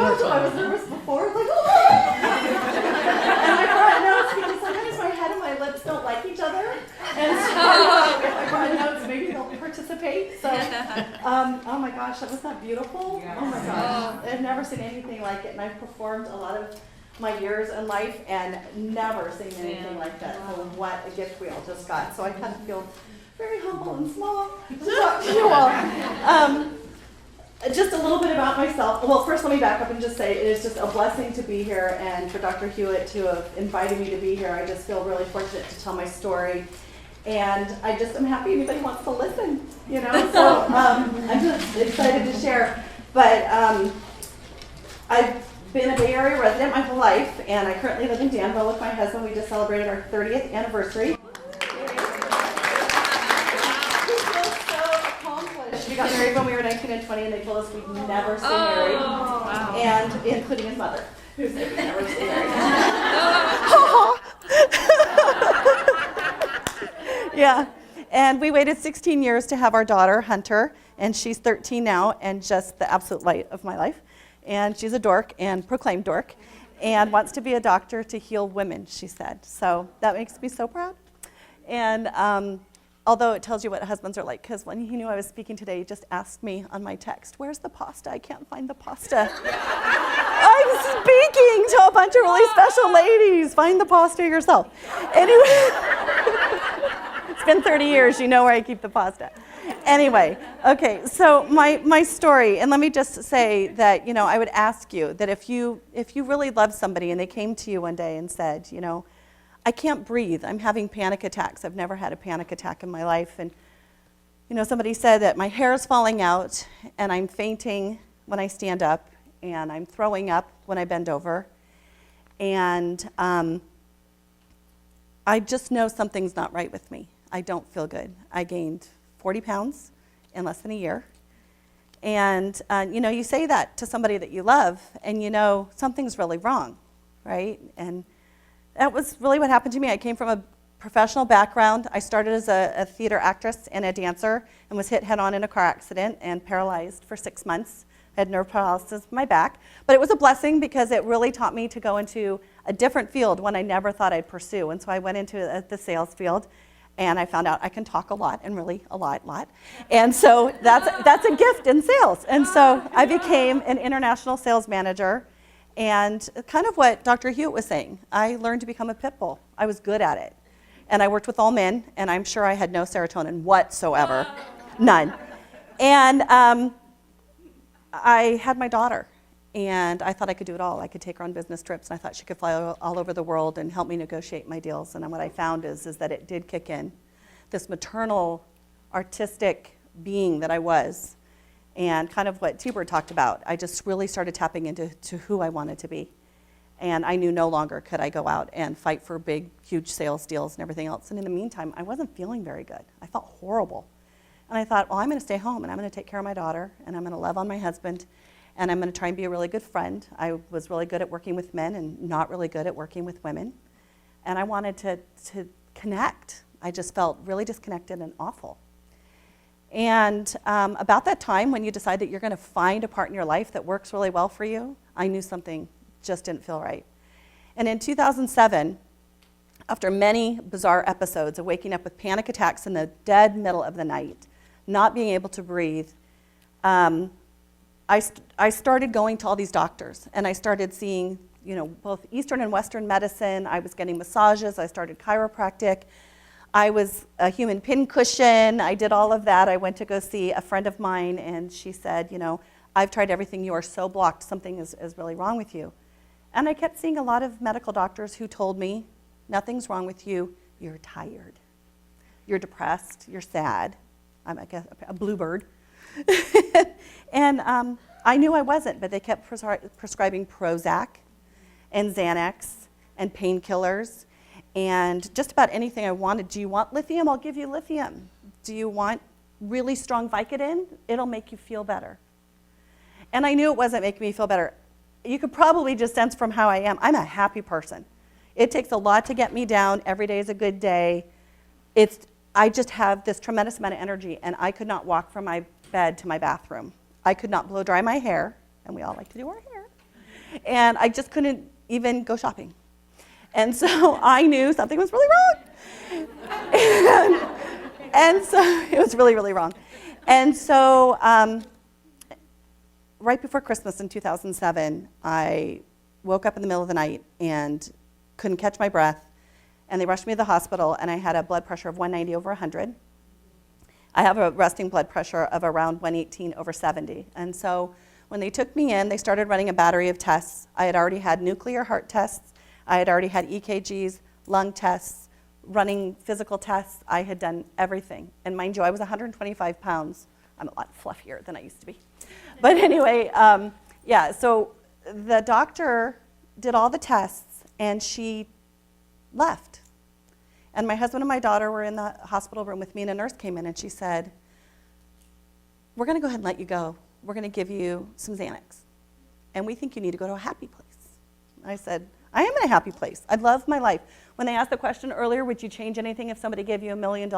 told you I was nervous before. Like, oh! And I brought notes because sometimes my head and my lips don't like each other. And so if I brought notes, maybe they'll participate. So, oh my gosh, that was not beautiful. Oh my gosh, I've never seen anything like it, and I've performed a lot of my years in life and never seen anything like that. So what a gift we all just got. So I kind of feel very humble and small to talk to you all. Just a little bit about myself. Well, first let me back up and just say it is just a blessing to be here, and for Dr. Hewitt to have invited me to be here. I just feel really fortunate to tell my story. And I just am happy anybody wants to listen, you know, so I'm just excited to share. But I've been a Bay Area resident my whole life, and I currently live in Danville with my husband. We just celebrated our 30th anniversary. We got married when we were 19 and 20, and they told us we'd never stay married, and including his mother, who said we'd never stay married. Yeah, and we waited 16 years to have our daughter, Hunter, and she's 13 now, and just the absolute light of my life. And she's a dork, and proclaimed dork, and wants to be a doctor to heal women, she said. So that makes me so proud. And although it tells you what husbands are like, because when he knew I was speaking today, he just asked me on my text, "Where's the pasta? I can't find the pasta." I'm speaking to a bunch of really special ladies. Find the pasta yourself. Anyway, it's been 30 years. You know where I keep the pasta. Anyway, okay, so my story, and let me just say that, you know, I would ask you that if you really love somebody and they came to you one day and said, you know, "I can't breathe, I'm having panic attacks. I've never had a panic attack in my life." And, you know, somebody said that my hair is falling out and I'm fainting when I stand up and I'm throwing up when I bend over. And I just know something's not right with me. I don't feel good. I gained 40 pounds in less than a year. And, you know, you say that to somebody that you love and you know something's really wrong, right? And that was really what happened to me. I came from a professional background. I started as a theater actress and a dancer and was hit head-on in a car accident and paralyzed for 6 months. I had nerve paralysis in my back. But it was a blessing because it really taught me to go into a different field, one I never thought I'd pursue. And so I went into the sales field, and I found out I can talk a lot, and really a lot. And so that's a gift in sales. And so I became an international sales manager. And kind of what Dr. Hewitt was saying, I learned to become a pit bull. I was good at it. And I worked with all men, and I'm sure I had no serotonin whatsoever, none. And I had my daughter, and I thought I could do it all. I could take her on business trips, and I thought she could fly all over the world and help me negotiate my deals. And what I found is that it did kick in, this maternal, artistic being that I was. And kind of what T-Bird talked about, I just really started tapping into who I wanted to be. And I knew no longer could I go out and fight for big, huge sales deals and everything else. And in the meantime, I wasn't feeling very good. I felt horrible. And I thought, well, I'm going to stay home, and I'm going to take care of my daughter, and I'm going to love on my husband, and I'm going to try and be a really good friend. I was really good at working with men and not really good at working with women. And I wanted to connect. I just felt really disconnected and awful. And about that time when you decide that you're going to find a part in your life that works really well for you, I knew something just didn't feel right. And in 2007, after many bizarre episodes of waking up with panic attacks in the dead middle of the night, not being able to breathe, I started going to all these doctors, and I started seeing, you know, both Eastern and Western medicine. I was getting massages. I started chiropractic. I was a human pincushion. I did all of that. I went to go see a friend of mine, and she said, you know, "I've tried everything. You are so blocked. Something is really wrong with you." And I kept seeing a lot of medical doctors who told me, "Nothing's wrong with you. You're tired. You're depressed. You're sad." I'm like a bluebird. And I knew I wasn't, but they kept prescribing Prozac and Xanax and painkillers and just about anything I wanted. "Do you want lithium? I'll give you lithium. Do you want really strong Vicodin? It'll make you feel better." And I knew it wasn't making me feel better. You could probably just sense from how I am. I'm a happy person. It takes a lot to get me down. Every day is a good day. I just have this tremendous amount of energy, and I could not walk from my bed to my bathroom. I could not blow dry my hair, and we all like to do our hair. And I just couldn't even go shopping. And so I knew something was really wrong. And so it was really, really wrong. And so right before Christmas in 2007, I woke up in the middle of the night and couldn't catch my breath. And they rushed me to the hospital, and I had a blood pressure of 190 over 100. I have a resting blood pressure of around 118 over 70. And so when they took me in, they started running a battery of tests. I had already had nuclear heart tests. I had already had EKGs, lung tests, running physical tests. I had done everything. And mind you, I was 125 pounds. I'm a lot fluffier than I used to be. But anyway, yeah, so the doctor did all the tests, and she left. And my husband and my daughter were in the hospital room with me, and a nurse came in, and she said, we're going to go ahead and let you go. We're going to give you some Xanax. And we think you need to go to a happy place. I said, I am in a happy place. I love my life. When they asked the question earlier, would you change anything if somebody gave you $1 million?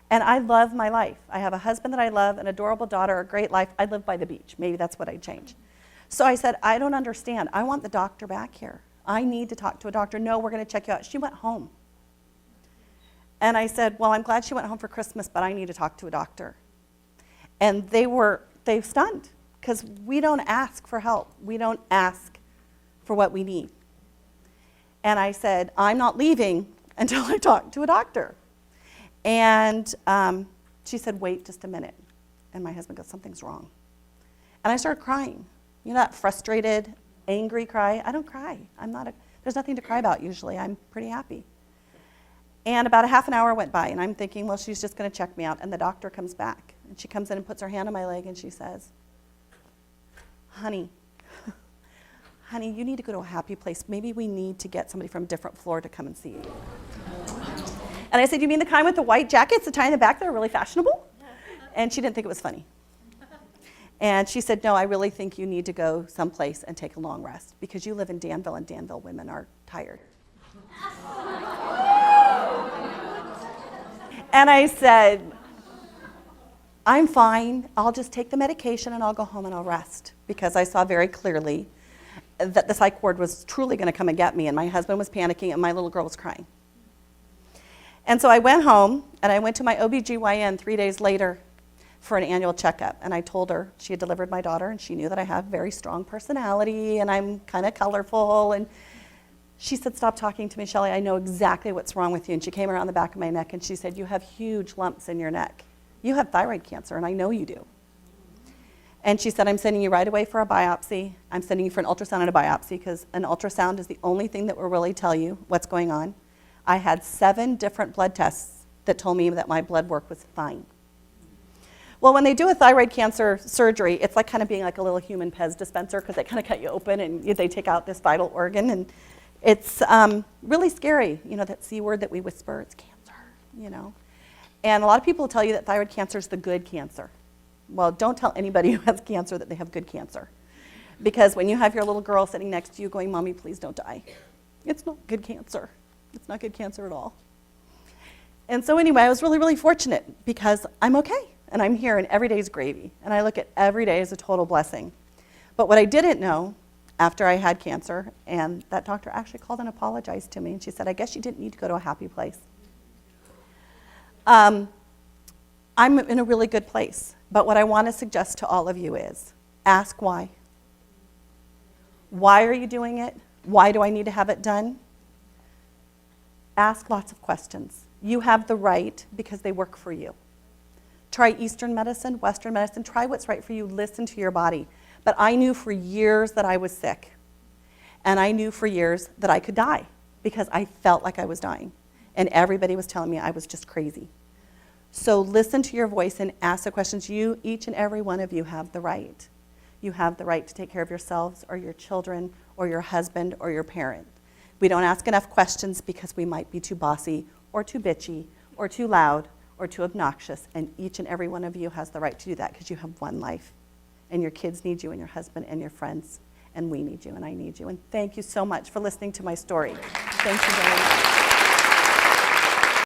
And I love my life. I have a husband that I love, an adorable daughter, a great life. I live by the beach. Maybe that's what I'd change. So I said, I don't understand. I want the doctor back here. I need to talk to a doctor. No, we're going to check you out. She went home. And I said, well, I'm glad she went home for Christmas, but I need to talk to a doctor. And they stunned, because we don't ask for help. We don't ask for what we need. And I said, I'm not leaving until I talk to a doctor. And she said, wait just a minute. And my husband goes, something's wrong. And I started crying. You know that frustrated, angry cry? I don't cry. There's nothing to cry about usually. I'm pretty happy. And about a half an hour went by, and I'm thinking, well, she's just going to check me out. And the doctor comes back, and she comes in and puts her hand on my leg, and she says, honey, you need to go to a happy place. Maybe we need to get somebody from a different floor to come and see you. And I said, you mean the kind with the white jackets, the tie in the back that are really fashionable? And she didn't think it was funny. And she said, no, I really think you need to go someplace and take a long rest, because you live in Danville, and Danville women are tired. And I said, I'm fine. I'll just take the medication and I'll go home and I'll rest, because I saw very clearly that the psych ward was truly going to come and get me, and my husband was panicking and my little girl was crying. And so I went home, and I went to my OBGYN 3 days later for an annual checkup, and I told her she had delivered my daughter, and she knew that I have a very strong personality and I'm kind of colorful, and she said, stop talking to me, Shelley. I know exactly what's wrong with you. And she came around the back of my neck and she said, you have huge lumps in your neck. You have thyroid cancer, and I know you do. And she said, I'm sending you right away for a biopsy. I'm sending you for an ultrasound and a biopsy, because an ultrasound is the only thing that will really tell you what's going on. I had 7 different blood tests that told me that my blood work was fine. Well, when they do a thyroid cancer surgery, it's like kind of being like a little human Pez dispenser, because they kind of cut you open and they take out this vital organ. And it's really scary, that C word that we whisper, it's cancer, And a lot of people tell you that thyroid cancer is the good cancer. Well, don't tell anybody who has cancer that they have good cancer. Because when you have your little girl sitting next to you going, Mommy, please don't die. It's not good cancer. It's not good cancer at all. And so anyway, I was really, really fortunate, because I'm okay. And I'm here, and every day is gravy. And I look at every day as a total blessing. But what I didn't know after I had cancer, and that doctor actually called and apologized to me, and she said, I guess you didn't need to go to a happy place. I'm in a really good place, but what I want to suggest to all of you is, ask why. Why are you doing it? Why do I need to have it done? Ask lots of questions. You have the right, because they work for you. Try Eastern medicine, Western medicine, try what's right for you, listen to your body. But I knew for years that I was sick. And I knew for years that I could die, because I felt like I was dying. And everybody was telling me I was just crazy. So listen to your voice and ask the questions. You, each and every one of you, have the right. You have the right to take care of yourselves or your children or your husband or your parent. We don't ask enough questions because we might be too bossy or too bitchy or too loud or too obnoxious. And each and every one of you has the right to do that, because you have one life. And your kids need you, and your husband and your friends, and we need you, and I need you. And thank you so much for listening to my story. Thank you very much.